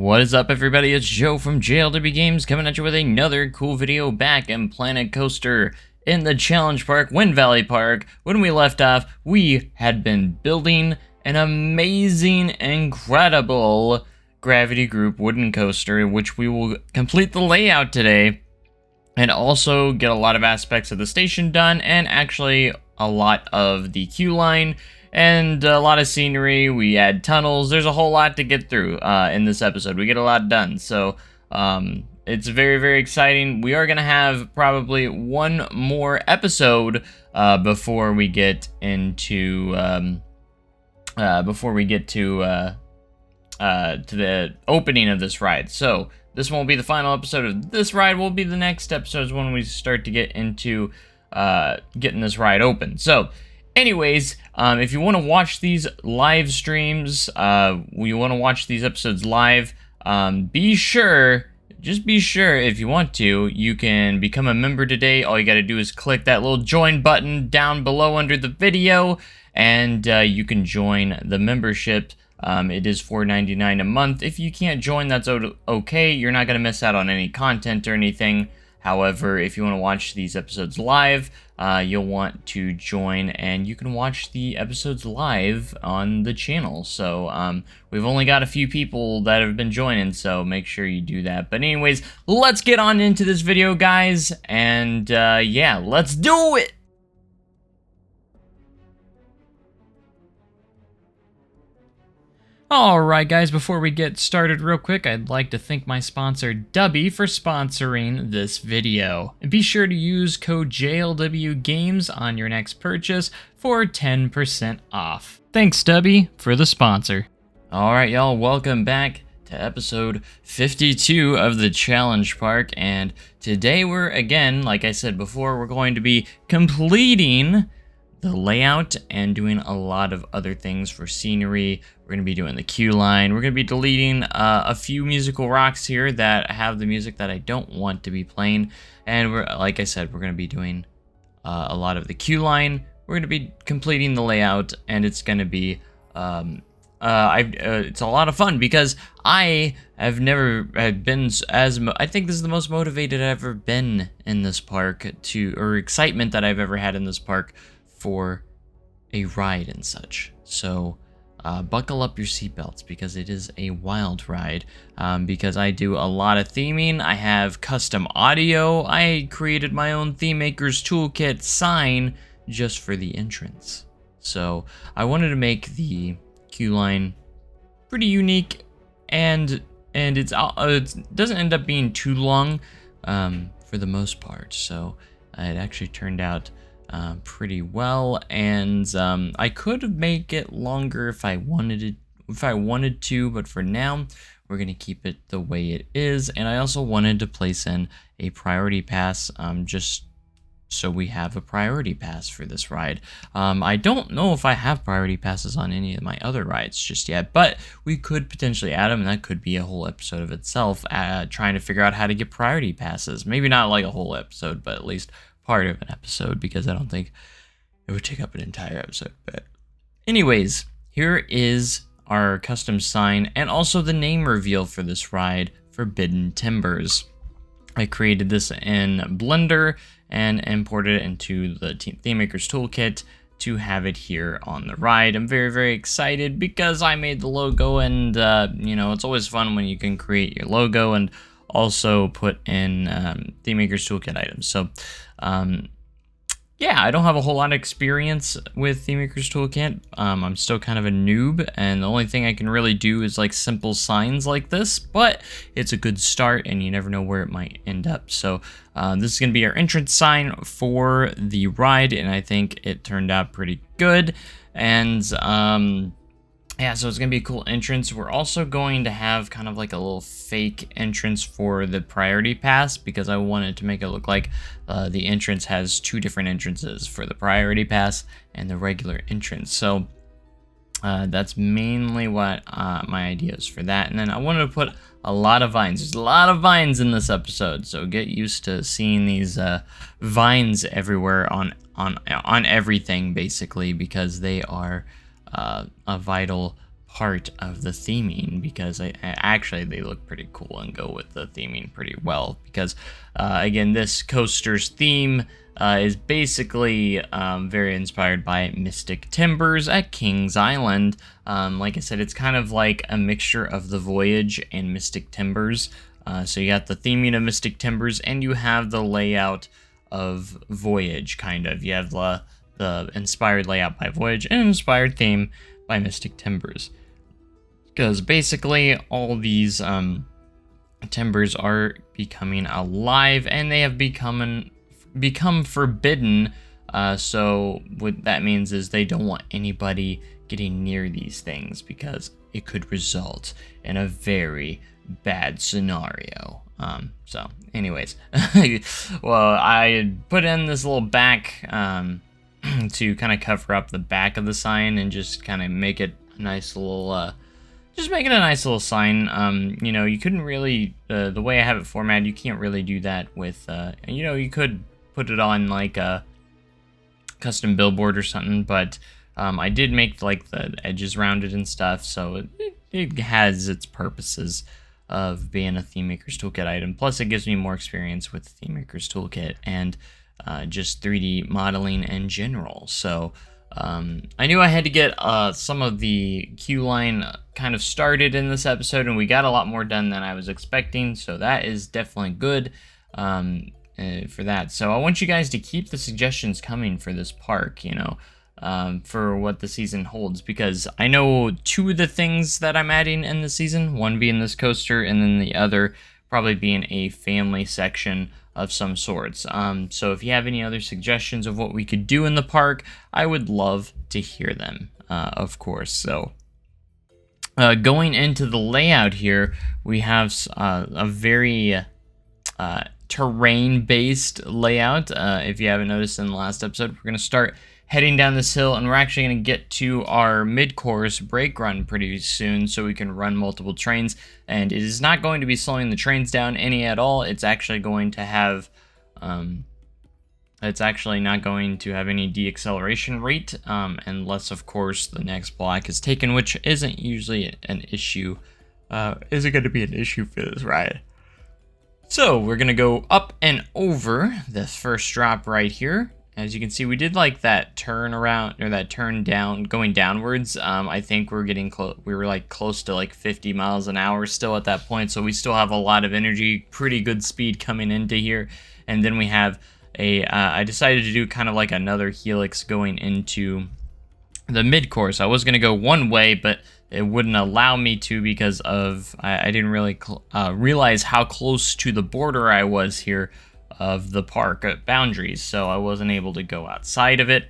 What is up, everybody? It's Joe from JLW Games coming at you with another cool video back in Planet Coaster in the Challenge Park, Wind Valley Park. When we left off, we had been building an amazing, incredible Gravity Group wooden coaster, which we will complete the layout today and also get a lot of aspects of the station done and actually a lot of the queue line and a lot of scenery. We add tunnels. There's a whole lot to get through in this episode. We get a lot done, so it's very, very exciting. We are gonna have probably one more episode before we get into to the opening of this ride. So this won't be the final episode of this ride. Will be the next episodes when we start to get into getting this ride open. So anyways, if you want to watch these live streams, you want to watch these episodes live, be sure if you want to, you can become a member today. All you got to do is click that little join button down below under the video, and you can join the membership. It is $4.99 a month. If you can't join, that's okay. You're not going to miss out on any content or anything. However, if you want to watch these episodes live, you'll want to join, and you can watch the episodes live on the channel. So we've only got a few people that have been joining, so make sure you do that. But anyways, let's get on into this video, guys, and yeah, let's do it! Alright guys, before we get started real quick, I'd like to thank my sponsor Dubby for sponsoring this video. And be sure to use code JLW Games on your next purchase for 10% off. Thanks Dubby for the sponsor. Alright y'all, welcome back to episode 52 of the Challenge Park, and today we're, again, like I said before, we're going to be completing the layout and doing a lot of other things for scenery. We're going to be doing the queue line. We're going to be deleting a few musical rocks here that have the music that I don't want to be playing. And we're, like I said, we're going to be doing a lot of the queue line. We're going to be completing the layout, and it's going to be it's a lot of fun because I have never been I think this is the most motivated I've ever been in this park or excitement that I've ever had in this park for a ride and such. So buckle up your seatbelts because it is a wild ride, because I do a lot of theming. I have custom audio. I created my own Theme Maker's Toolkit sign just for the entrance. So I wanted to make the queue line pretty unique, and it doesn't end up being too long for the most part. So it actually turned out pretty well, and I could make it longer if I wanted to, but for now we're gonna keep it the way it is. And I also wanted to place in a priority pass, just so we have a priority pass for this ride. I don't know if I have priority passes on any of my other rides just yet, but we could potentially add them, and that could be a whole episode of itself, trying to figure out how to get priority passes. Maybe not like a whole episode, but at least part of an episode, because I don't think it would take up an entire episode. But anyways, here is our custom sign and also the name reveal for this ride, Forbidden Timbers. I created this in Blender and imported it into the Theme Maker's Toolkit to have it here on the ride. I'm very, very excited because I made the logo, and you know, it's always fun when you can create your logo and also put in Theme Maker's Toolkit items. So yeah, I don't have a whole lot of experience with Theme Maker's Toolkit. I'm still kind of a noob, and the only thing I can really do is like simple signs like this, but it's a good start, and you never know where it might end up. So this is going to be our entrance sign for the ride, and I think it turned out pretty good. And yeah, so it's going to be a cool entrance. We're also going to have kind of like a little fake entrance for the priority pass, because I wanted to make it look like the entrance has two different entrances for the priority pass and the regular entrance. So that's mainly what my idea is for that. And then I wanted to put a lot of vines. There's a lot of vines in this episode, so get used to seeing these vines everywhere on everything, basically, because they are a vital part of the theming, because actually they look pretty cool and go with the theming pretty well, because again, this coaster's theme is basically very inspired by Mystic Timbers at Kings Island. Like I said, it's kind of like a mixture of the Voyage and Mystic Timbers. So you got the theming of Mystic Timbers, and you have the layout of Voyage, kind of. You have the inspired layout by Voyage and inspired theme by Mystic Timbers. Because basically all these timbers are becoming alive, and they have become forbidden. So what that means is they don't want anybody getting near these things, because it could result in a very bad scenario. So anyways, well, I put in this little back to kind of cover up the back of the sign and just kind of make it a nice little just make it a nice little sign. You know, you couldn't really, the way I have it formatted, you can't really do that with, you know, you could put it on like a custom billboard or something, but I did make like the edges rounded and stuff, so it has its purposes of being a Theme Maker's Toolkit item. Plus, it gives me more experience with Theme Maker's Toolkit and just 3D modeling in general. So I knew I had to get some of the queue line kind of started in this episode, and we got a lot more done than I was expecting, so that is definitely good for that. So I want you guys to keep the suggestions coming for this park, you know, for what the season holds, because I know 2 of the things that I'm adding in the season, one being this coaster, and then the other probably being a family section of some sorts. So if you have any other suggestions of what we could do in the park, I would love to hear them, of course. So going into the layout here, we have a very terrain-based layout. If you haven't noticed in the last episode, we're going to start heading down this hill, and we're actually going to get to our mid-course brake run pretty soon, so we can run multiple trains. And it is not going to be slowing the trains down any at all. It's actually going to have it's actually not going to have any deacceleration rate, unless of course the next block is taken, which isn't usually an issue. Isn't going to be an issue for this ride. So we're going to go up and over this first drop right here. As you can see, we did like that turn around, or that turn down, going downwards. I think we're getting close. We were like close to like 50 miles an hour still at that point, so we still have a lot of energy, pretty good speed coming into here. And then we have a, I decided to do kind of like another helix going into the mid-course. I was going to go one way, but it wouldn't allow me to, because of, I didn't really realize how close to the border I was here of the park boundaries, so I wasn't able to go outside of it.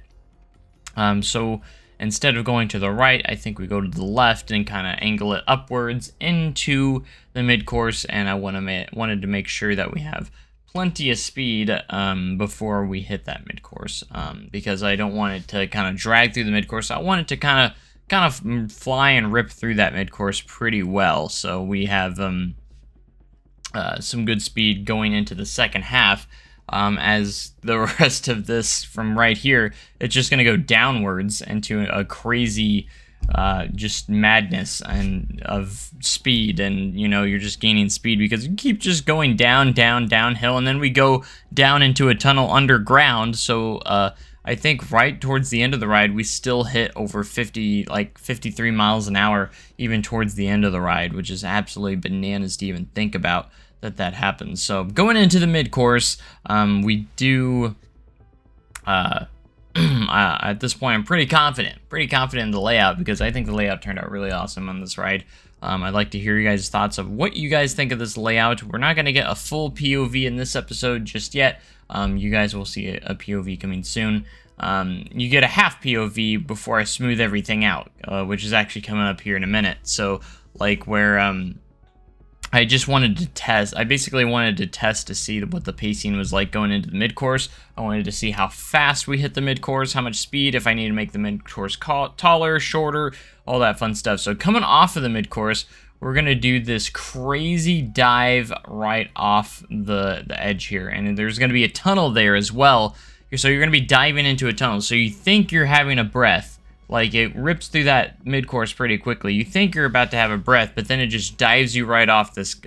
So instead of going to the right, I think we go to the left and kind of angle it upwards into the mid-course, and I wanted to make sure that we have plenty of speed before we hit that mid-course, because I don't want it to kind of drag through the mid-course. I want it to kind of fly and rip through that mid-course pretty well, so we have some good speed going into the second half. As the rest of this from right here, it's just going to go downwards into a crazy just madness and of speed, and you know, you're just gaining speed because you keep just going downhill, and then we go down into a tunnel underground. So I think right towards the end of the ride, we still hit over 50, like 53 miles an hour, even towards the end of the ride, which is absolutely bananas to even think about that happens. So going into the mid-course, we do, at this point, I'm pretty confident in the layout, because I think the layout turned out really awesome on this ride. I'd like to hear you guys' thoughts of what you guys think of this layout. We're not going to get a full POV in this episode just yet. You guys will see a POV coming soon. You get a half POV before I smooth everything out, which is actually coming up here in a minute. So, like, where I just wanted to test. I basically wanted to test to see what the pacing was like going into the mid-course. I wanted to see how fast we hit the mid-course, how much speed, if I need to make the mid-course taller, shorter, all that fun stuff. So coming off of the mid-course, we're going to do this crazy dive right off the edge here. And there's going to be a tunnel there as well. So you're going to be diving into a tunnel. So you think you're having a breath, Like, it rips through that mid-course pretty quickly. You think you're about to have a breath, but then it just dives you right off this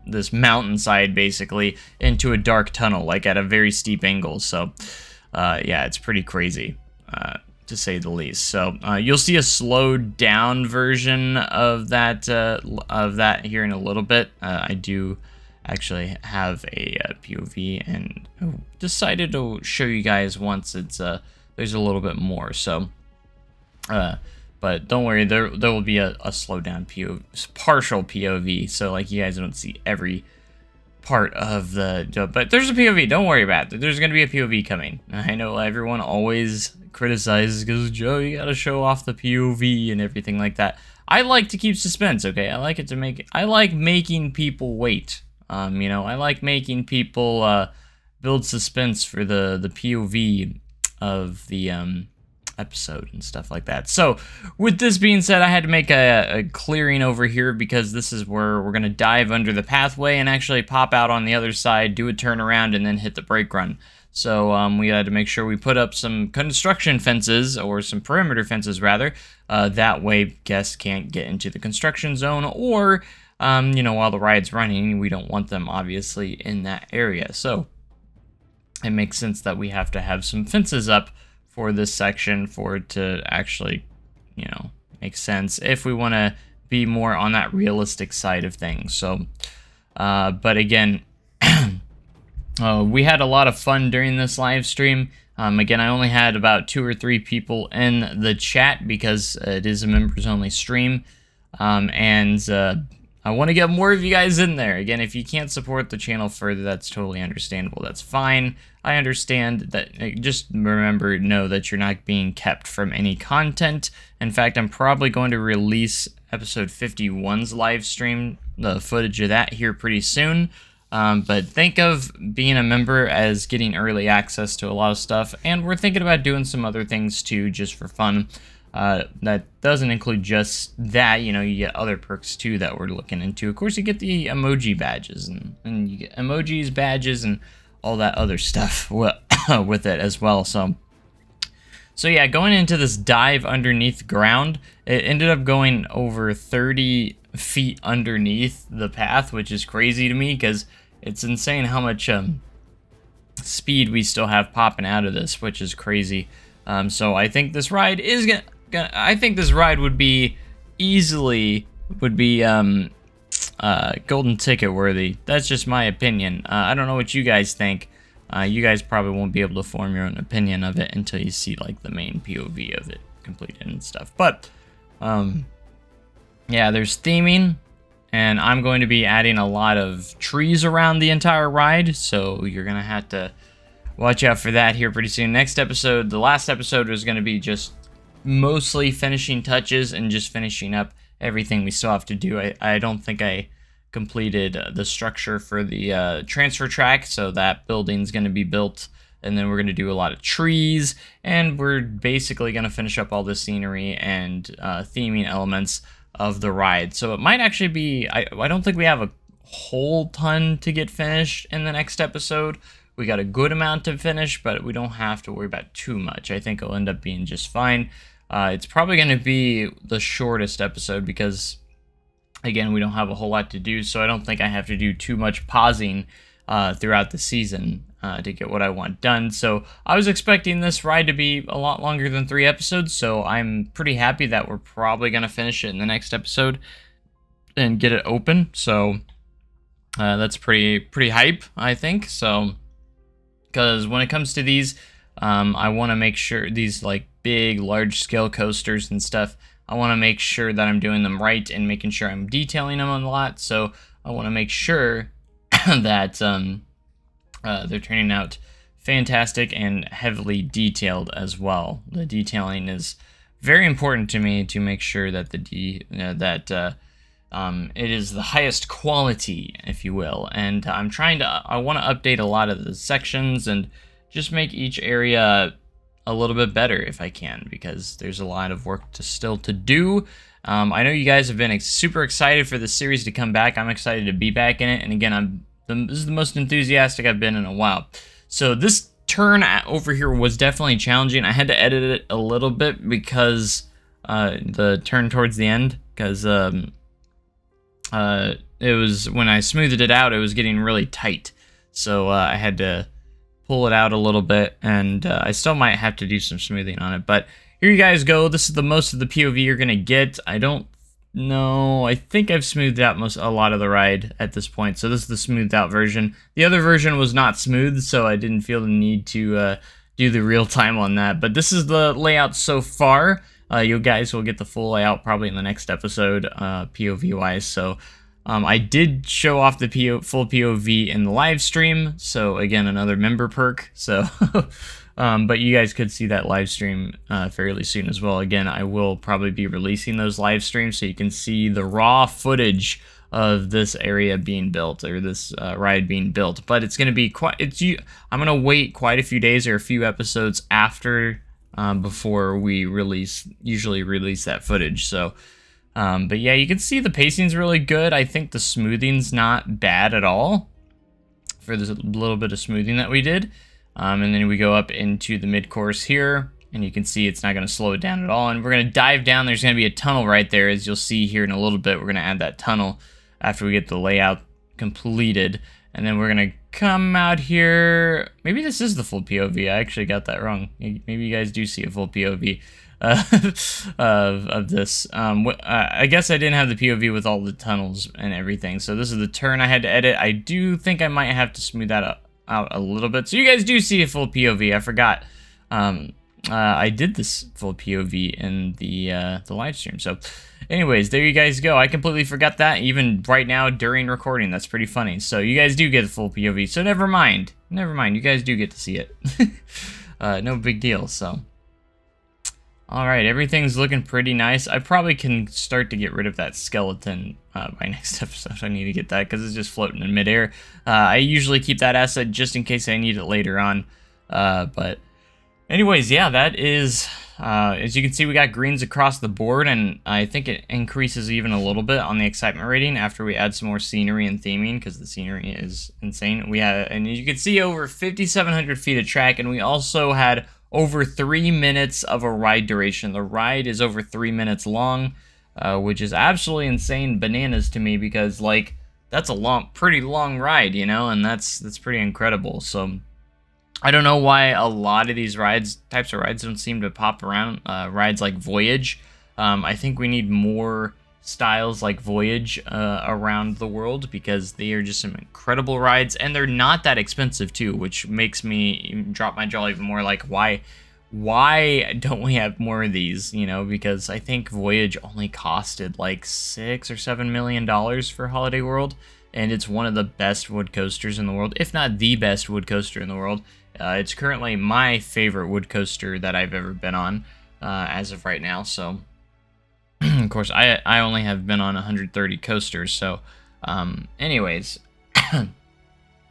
this mountainside, basically, into a dark tunnel, like at a very steep angle. So, yeah, it's pretty crazy, to say the least. So, you'll see a slowed down version of that here in a little bit. I do actually have a POV, and decided to show you guys once it's there's a little bit more. So, but don't worry, there will be a slowdown partial POV, so like you guys don't see every part of the, but there's a POV, don't worry about it. There's gonna be a POV coming. I know everyone always criticizes because, Joe, you gotta show off the POV and everything like that. I like to keep suspense, okay? I like making people wait. You know, I like making people build suspense for the POV of the episode and stuff like that. So, with this being said, I had to make a clearing over here because this is where we're going to dive under the pathway and actually pop out on the other side, do a turnaround, and then hit the brake run. So, we had to make sure we put up some construction fences, or some perimeter fences, rather. That way, guests can't get into the construction zone, or, you know, while the ride's running, we don't want them, obviously, in that area. So, it makes sense that we have to have some fences up for this section for it to actually, you know, make sense if we want to be more on that realistic side of things. So, but again, we had a lot of fun during this live stream. Again, I only had about 2 or 3 people in the chat because it is a members only stream, and I want to get more of you guys in there. Again, if you can't support the channel further, that's totally understandable. That's fine. I understand that. Just remember, know that you're not being kept from any content. In fact, I'm probably going to release episode 51's live stream, the footage of that, here pretty soon. But think of being a member as getting early access to a lot of stuff, and we're thinking about doing some other things too, just for fun. That doesn't include just that, you know, you get other perks too that we're looking into. Of course, you get the emoji badges, and you get emojis, badges, and all that other stuff with it as well. So yeah, going into this dive underneath ground, it ended up going over 30 feet underneath the path, which is crazy to me because it's insane how much speed we still have popping out of this, which is crazy. So I think this ride is I think this ride would be easily golden ticket worthy. That's just my opinion. I don't know what you guys think. You guys probably won't be able to form your own opinion of it until you see like the main POV of it completed and stuff. But yeah, there's theming, and I'm going to be adding a lot of trees around the entire ride, so you're gonna have to watch out for that here pretty soon. Next episode, the last episode, is going to be just mostly finishing touches and just finishing up everything we still have to do. I don't think I completed the structure for the transfer track, so that building's going to be built, and then we're going to do a lot of trees, and we're basically going to finish up all the scenery and theming elements of the ride. So it might actually be, I don't think we have a whole ton to get finished in the next episode. We got a good amount to finish, but we don't have to worry about too much. I think it'll end up being just fine. It's probably going to be the shortest episode because, again, we don't have a whole lot to do, so I don't think I have to do too much pausing throughout the season to get what I want done. So I was expecting this ride to be a lot longer than 3 episodes, so I'm pretty happy that we're probably going to finish it in the next episode and get it open. So that's pretty hype, I think. So, because when it comes to these, I want to make sure these like big, large-scale coasters and stuff, I want to make sure that I'm doing them right and making sure I'm detailing them a lot. So I want to make sure that they're turning out fantastic and heavily detailed as well. The detailing is very important to me to make sure that it is the highest quality, if you will. And I want to update a lot of the sections and just make each area a little bit better if I can, because there's a lot of work still to do. I know you guys have been super excited for the series to come back. I'm excited to be back in it, and again, this is the most enthusiastic I've been in a while. So this turn over here was definitely challenging. I had to edit it a little bit because the turn towards the end, because it was, when I smoothed it out, it was getting really tight. So I had to pull it out a little bit, and I still might have to do some smoothing on it. But here you guys go. This is the most of the POV you're gonna get. I don't know. I think I've smoothed out a lot of the ride at this point. So this is the smoothed out version. The other version was not smooth, so I didn't feel the need to do the real time on that. But this is the layout so far. You guys will get the full layout probably in the next episode, POV wise. So I did show off the full POV in the live stream, so again, another member perk. So, but you guys could see that live stream fairly soon as well. Again, I will probably be releasing those live streams so you can see the raw footage of this area being built, or this ride being built. But it's going to be I'm going to wait quite a few days or a few episodes after before we usually release that footage. So. But yeah, you can see the pacing's really good. I think the smoothing's not bad at all for this little bit of smoothing that we did. And then we go up into the mid-course here, and you can see it's not going to slow it down at all. And we're going to dive down. There's going to be a tunnel right there, as you'll see here in a little bit. We're going to add that tunnel after we get the layout completed. And then we're going to come out here. Maybe this is the full POV. I actually got that wrong. Maybe you guys do see a full POV. Of this. I guess I didn't have the POV with all the tunnels and everything. So this is the turn I had to edit. I do think I might have to smooth that out a little bit. So you guys do see a full POV. I forgot. I did this full POV in the live stream. So anyways, there you guys go. I completely forgot that even right now during recording. That's pretty funny. So you guys do get a full POV. So never mind. Never mind. You guys do get to see it. No big deal. So. Alright, everything's looking pretty nice. I probably can start to get rid of that skeleton by next episode. I need to get that because it's just floating in midair. I usually keep that asset just in case I need it later on. But anyways, yeah, that is... as you can see, we got greens across the board, and I think it increases even a little bit on the excitement rating after we add some more scenery and theming, because the scenery is insane. We have, and you can see, over 5,700 feet of track, and we also had over 3 minutes of a ride duration. The ride is over 3 minutes long, which is absolutely insane bananas to me, because like that's a pretty long ride, you know, and that's pretty incredible. So I don't know why a lot of these types of rides don't seem to pop around. Rides like Voyage. I think we need more styles like Voyage around the world, because they are just some incredible rides, and they're not that expensive too, which makes me drop my jaw even more. Like, why don't we have more of these, you know? Because I think Voyage only costed like $6 or $7 million for Holiday World, and it's one of the best wood coasters in the world, if not the best wood coaster in the world. It's currently my favorite wood coaster that I've ever been on as of right now. So of course, I only have been on 130 coasters, so anyways,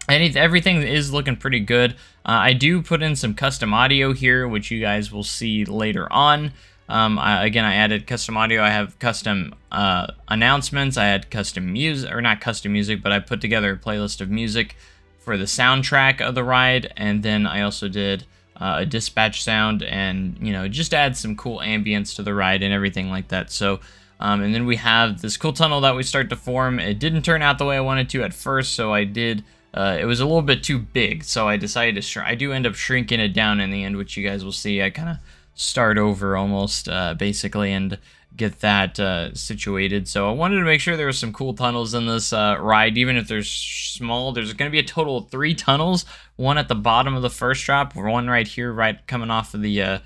everything is looking pretty good. I do put in some custom audio here, which you guys will see later on. Again, I added custom audio. I have custom announcements. I had custom music, or not custom music, but I put together a playlist of music for the soundtrack of the ride, and then I also did a dispatch sound, and you know, just add some cool ambience to the ride and everything like that. So and then we have this cool tunnel that we start to form. It didn't turn out the way I wanted to at first, so I did it was a little bit too big, so I decided to I do end up shrinking it down in the end, which you guys will see. I kind of start over almost basically, and get that situated. So I wanted to make sure there was some cool tunnels in this ride, even if they're small. There's going to be a total of 3 tunnels, one at the bottom of the first drop, one right here, right coming off of the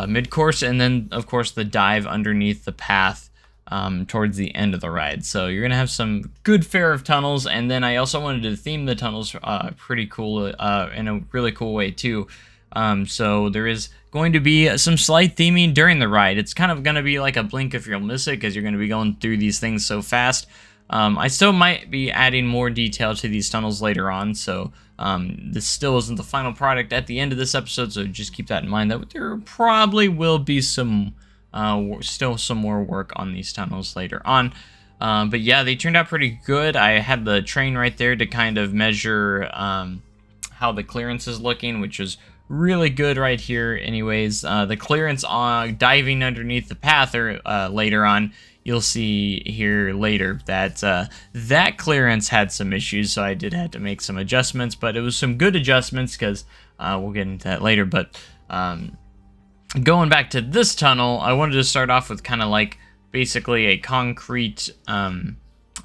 mid-course, and then of course the dive underneath the path towards the end of the ride. So you're going to have some good fare of tunnels, and then I also wanted to theme the tunnels pretty cool in a really cool way too. So there is going to be some slight theming during the ride. It's kind of going to be like a blink if you'll miss it, because you're going to be going through these things so fast. I still might be adding more detail to these tunnels later on, so this still isn't the final product at the end of this episode, so just keep that in mind, that there probably will be some still some more work on these tunnels later on. But yeah, they turned out pretty good. I had the train right there to kind of measure how the clearance is looking, which is really good right here. Anyways, the clearance on diving underneath the path, or later on, you'll see here later that that clearance had some issues, so I did have to make some adjustments, but it was some good adjustments because we'll get into that later. But going back to this tunnel, I wanted to start off with kind of like basically a concrete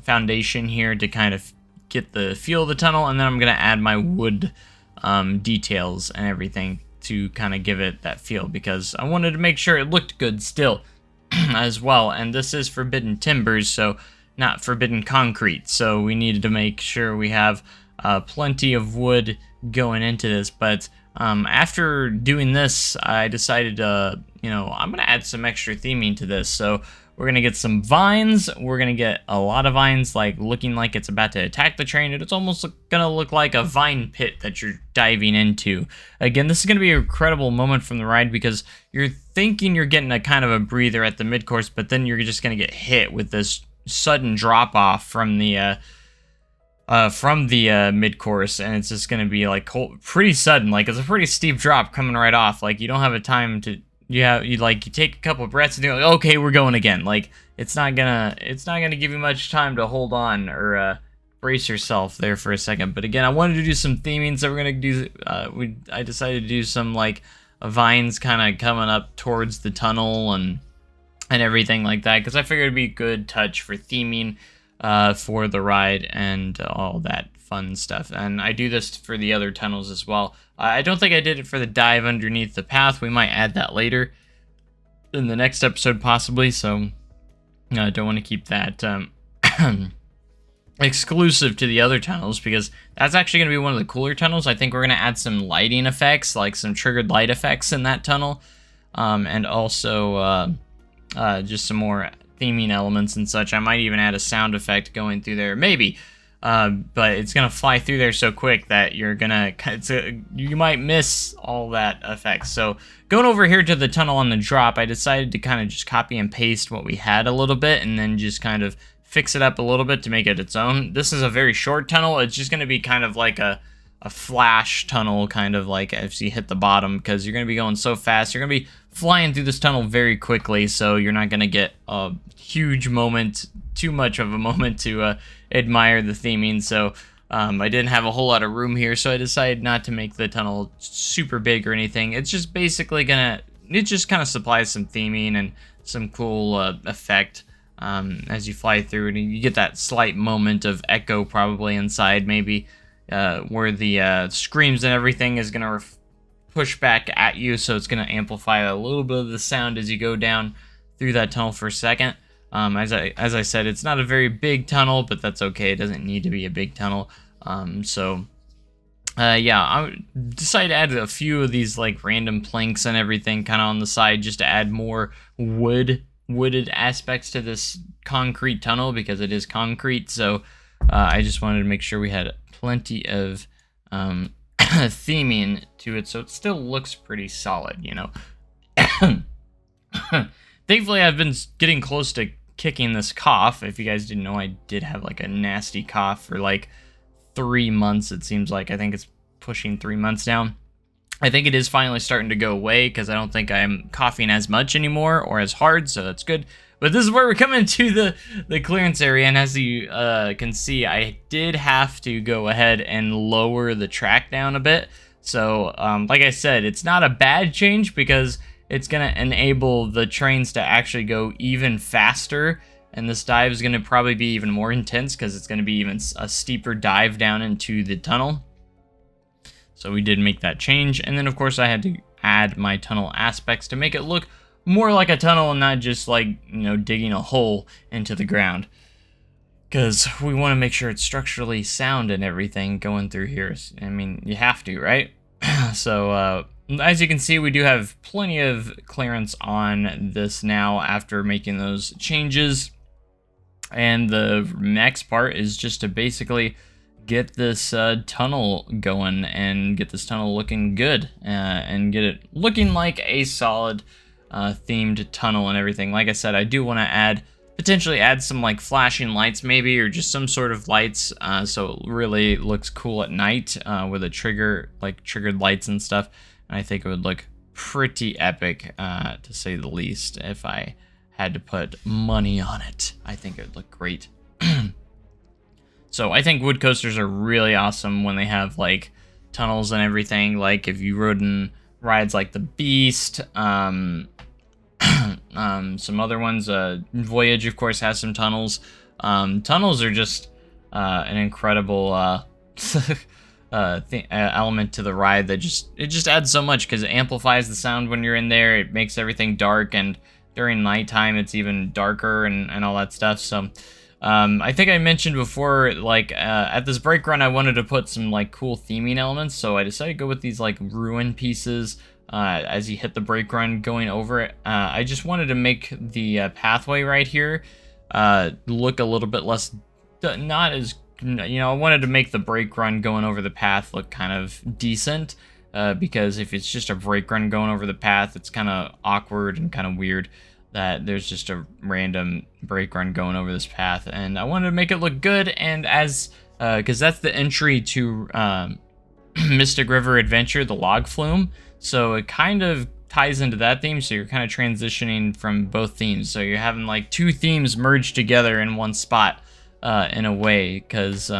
foundation here to kind of get the feel of the tunnel, and then I'm going to add my wood details and everything to kind of give it that feel, because I wanted to make sure it looked good still as well. And this is forbidden timbers, so not forbidden concrete, so we needed to make sure we have plenty of wood going into this. But after doing this, I decided you know, I'm gonna add some extra theming to this. So we're gonna get some vines. We're gonna get a lot of vines, like looking like it's about to attack the train. It's almost gonna look like a vine pit that you're diving into. Again, this is gonna be an incredible moment from the ride, because you're thinking you're getting a kind of a breather at the mid-course, but then you're just gonna get hit with this sudden drop-off from the mid-course, and it's just gonna be like pretty sudden. Like, it's a pretty steep drop coming right off. Like, you don't have a time to you take a couple of breaths and you're like, okay, we're going again. Like, it's not gonna give you much time to hold on or brace yourself there for a second. But again, I wanted to do some theming, so we're gonna do I decided to do some like vines kind of coming up towards the tunnel and everything like that, because I figured it'd be a good touch for theming for the ride and all that fun stuff. And I do this for the other tunnels as well. I don't think I did it for the dive underneath the path. We might add that later in the next episode possibly, so I don't want to keep that exclusive to the other tunnels, because that's actually going to be one of the cooler tunnels. I think we're going to add some lighting effects, like some triggered light effects in that tunnel, and also just some more theming elements and such. I might even add a sound effect going through there, maybe. But it's gonna fly through there so quick that you're gonna you might miss all that effects. So going over here to the tunnel on the drop, I decided to kind of just copy and paste what we had a little bit, and then just kind of fix it up a little bit to make it its own. This is a very short tunnel. It's just gonna be kind of like a flash tunnel, kind of like if you hit the bottom, because you're gonna be going so fast. You're gonna be flying through this tunnel very quickly, so you're not gonna get a huge moment, too much of a moment to admire the theming. So I didn't have a whole lot of room here, so I decided not to make the tunnel super big or anything. It's just basically it just kind of supplies some theming and some cool effect as you fly through, and you get that slight moment of echo probably inside, maybe where the screams and everything is gonna push back at you, so it's gonna amplify a little bit of the sound as you go down through that tunnel for a second. As I said, it's not a very big tunnel, but that's okay. It doesn't need to be a big tunnel. Yeah, I decided to add a few of these like random planks and everything kind of on the side, just to add more wooded aspects to this concrete tunnel, because it is concrete. So I just wanted to make sure we had plenty of theming to it, so it still looks pretty solid, you know. Thankfully, I've been getting close to kicking this cough. If you guys didn't know, I did have like a nasty cough for like 3 months, it seems like. I think it's pushing 3 months now. I think it is finally starting to go away, because I don't think I'm coughing as much anymore or as hard, so that's good. But this is where we're coming to the clearance area, and as you can see, I did have to go ahead and lower the track down a bit. So, like I said, it's not a bad change, because it's going to enable the trains to actually go even faster, and this dive is going to probably be even more intense, because it's going to be even a steeper dive down into the tunnel. So we did make that change, and then of course I had to add my tunnel aspects to make it look more like a tunnel and not just like, you know, digging a hole into the ground, because we want to make sure it's structurally sound and everything going through here. I mean, you have to, right? So as you can see, we do have plenty of clearance on this now after making those changes, and the next part is just to basically get this tunnel going and get this tunnel looking good, and get it looking like a solid themed tunnel and everything. Like I said, I do want to add potentially add some like flashing lights maybe, or just some sort of lights, so it really looks cool at night, with a trigger, like triggered lights and stuff. And I think it would look pretty epic, to say the least. If I had to put money on it, I think it would look great. So I think wood coasters are really awesome when they have like tunnels and everything. Like if you rode in rides like the Beast, some other ones, Voyage of course has some tunnels. Tunnels are just an incredible element to the ride that just adds so much, because it amplifies the sound when you're in there. It makes everything dark, and during nighttime it's even darker and all that stuff. So I think I mentioned before, like, at this brake run I wanted to put some like cool theming elements, so I decided to go with these like ruin pieces as you hit the brake run going over it. I just wanted to make the pathway right here look a little bit less, not as, I wanted to make the brake run going over the path look kind of decent, because if it's just a brake run going over the path, it's kind of awkward and kind of weird that there's just a random brake run going over this path. And I wanted to make it look good, and as because that's the entry to Mystic River Adventure, the log flume, so it kind of ties into that theme. So you're kind of transitioning from both themes, so you're having like two themes merged together in one spot, in a way, because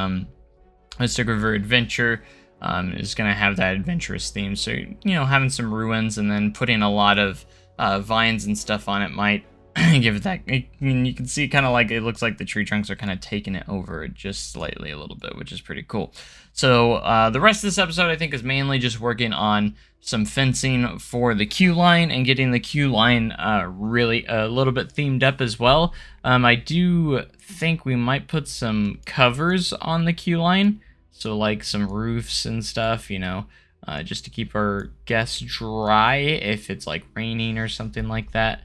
Mystic River Adventure is going to have that adventurous theme. So, having some ruins and then putting a lot of vines and stuff on it might give it that. You can see kind of like it looks like the tree trunks are kind of taking it over just slightly a little bit, which is pretty cool. So the rest of this episode I think is mainly just working on some fencing for the queue line and getting the queue line really a little bit themed up as well. I do think we might put some covers on the queue line, so like some roofs and stuff, just to keep our guests dry if it's like raining or something like that.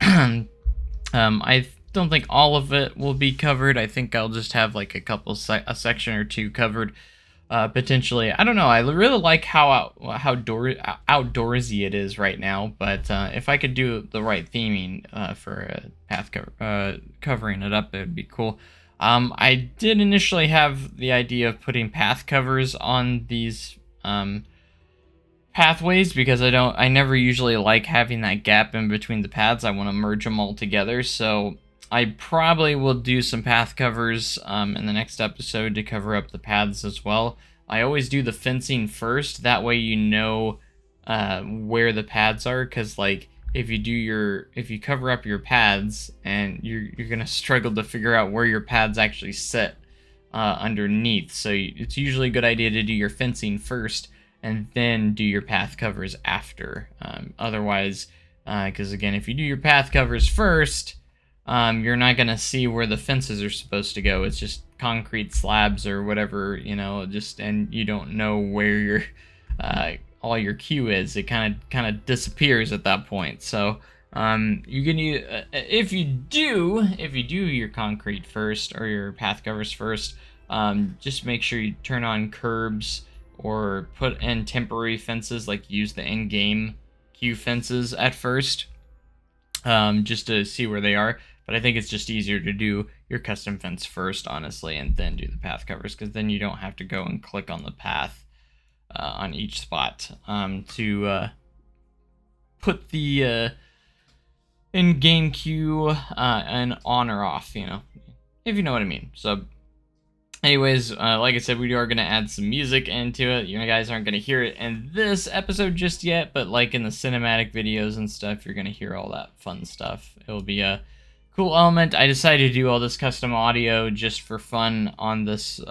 I don't think all of it will be covered. I think I'll just have like a section or two covered, potentially. I don't know. I really like how outdoorsy it is right now. But if I could do the right theming for a path covering it up, it would be cool. I did initially have the idea of putting path covers on these pathways, because I never usually like having that gap in between the paths. I want to merge them all together, so I probably will do some path covers in the next episode to cover up the paths as well. I always do the fencing first, that way where the paths are, because like if you cover up your paths, and you're gonna struggle to figure out where your paths actually sit underneath. So it's usually a good idea to do your fencing first and then do your path covers after. Otherwise, because again, if you do your path covers first, you're not gonna see where the fences are supposed to go. It's just concrete slabs or whatever, and you don't know where your all your queue is. It kind of disappears at that point. So you can if you do your concrete first or your path covers first, just make sure you turn on curbs or put in temporary fences, like use the in-game queue fences at first, just to see where they are. But I think it's just easier to do your custom fence first, honestly, and then do the path covers, because then you don't have to go and click on the path on each spot to put the in-game queue and on or off, if you know what I mean. So anyways, like I said, we are going to add some music into it. You guys aren't going to hear it in this episode just yet, but like in the cinematic videos and stuff, you're going to hear all that fun stuff. It'll be a cool element. I decided to do all this custom audio just for fun on this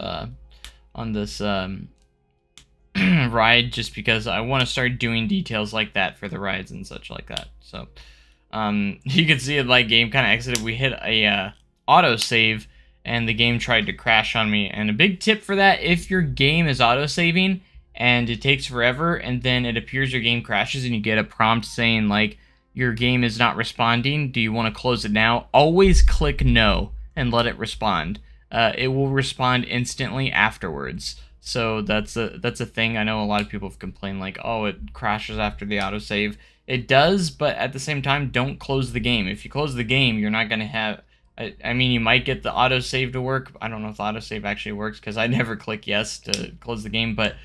ride, just because I want to start doing details like that for the rides and such like that. So you can see it, like, game kind of exited. We hit a autosave, and the game tried to crash on me. And a big tip for that, if your game is autosaving and it takes forever, and then it appears your game crashes and you get a prompt saying like your game is not responding, do you want to close it now? Always click no and let it respond. It will respond instantly afterwards. So that's a thing. I know a lot of people have complained like, oh, it crashes after the autosave. It does, but at the same time, don't close the game. If you close the game, you're not going to have I mean, you might get the autosave to work. I don't know if the autosave actually works because I never click yes to close the game, but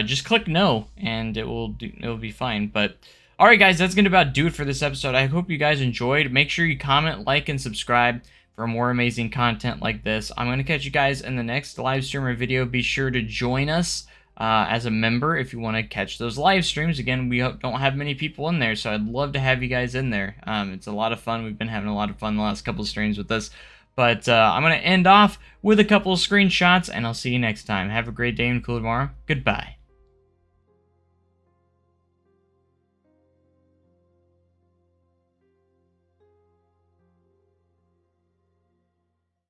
just click no and it'll be fine. But all right, guys, that's gonna about do it for this episode. I hope you guys enjoyed. Make sure you comment, like, and subscribe for more amazing content like this. I'm gonna catch you guys in the next live stream or video. Be sure to join us as a member if you want to catch those live streams. Again, we don't have many people in there, so I'd love to have you guys in there. It's a lot of fun. We've been having a lot of fun the last couple of streams with this. But I'm going to end off with a couple of screenshots, and I'll see you next time. Have a great day and cool tomorrow. Goodbye.